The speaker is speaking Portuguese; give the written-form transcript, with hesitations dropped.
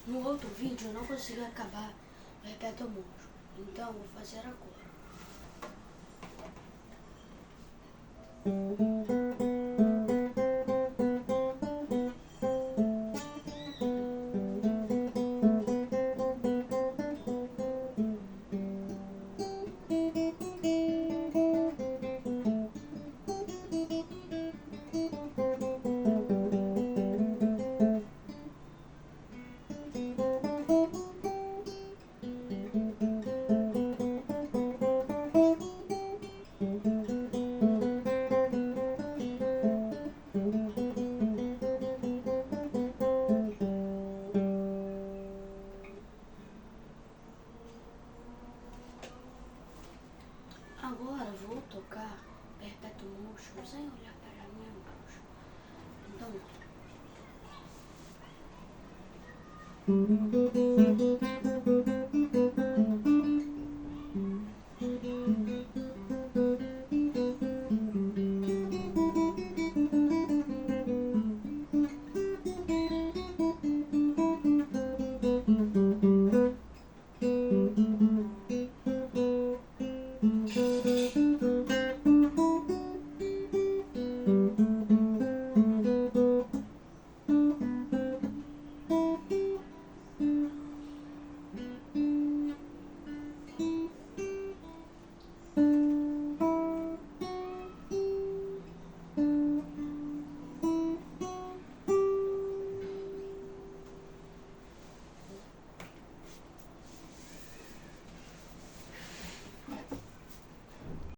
No outro vídeo eu não consegui acabar Perpétuo Motion, então vou fazer agora. Agora vou tocar Perpétuo Motion sem olhar para a minha motion. Então,